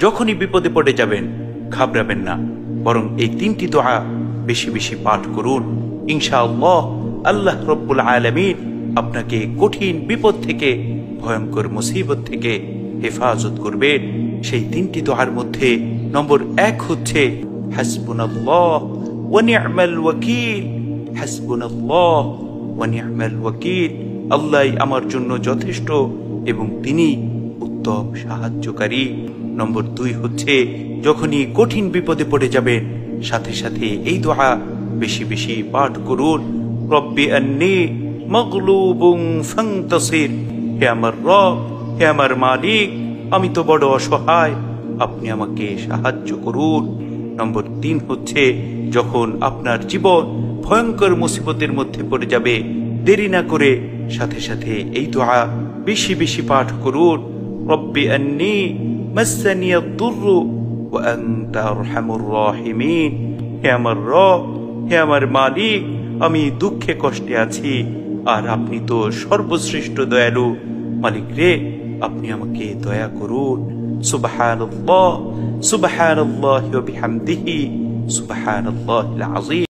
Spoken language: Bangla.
যখনই বিপদে পড়ে যাবেন ঘাবড়াবেন না, বরং এই তিনটি দোয়া বেশি বেশি পাঠ করুন। ইনশাআল্লাহ আল্লাহ রব্বুল আলামিন আপনাকে কঠিন বিপদ থেকে, ভয়ঙ্কর মুসিবত থেকে হেফাজত করবেন। সেই তিনটি দোয়ার মধ্যে নম্বর 1 হচ্ছে হাসবুনাল্লাহ ওয়া নি'মাল ওয়াকিল। হাসবুনাল্লাহ ওয়া নি'মাল ওয়াকিল, আল্লাহই আমার জন্য যথেষ্ট এবং তিনি উত্তম সাহায্যকারী। নম্বর 2 হচ্ছে যখনই কঠিন বিপদে পড়ে যাবেন সাথে সাথে এই দোয়া বেশি বেশি পাঠ করুন। রব্বি আন্নী মাগলুবুন ফান্তাসির, হে আমার রব, হে আমার মালিক, আমি তো বড় অসহায়, আপনি আমাকে সাহায্য করুন। নম্বর 3 হচ্ছে যখন আপনার জীবন ভয়ঙ্কর মুসিবতের মধ্যে পড়ে যাবে, দেরি না করে সাথে সাথে এই দোয়া বেশি বেশি পাঠ করুন। রব্বি আন্নী মাসসানিয়াদ দুররু ওয়া আনতা আরহামুর রাহিমিন, হে আমার রব, হে আমার মালিক, আমি দুঃখে কষ্টে আছি আর আপনি তো সর্বশ্রেষ্ঠ দয়ালু। মালিক রে, আপনি আমাকে দয়া করুন। সুবহানাল্লাহ, সুবহানাল্লাহি ওয়া বিহামদিহি, সুবহানাল্লাহিল আযীম।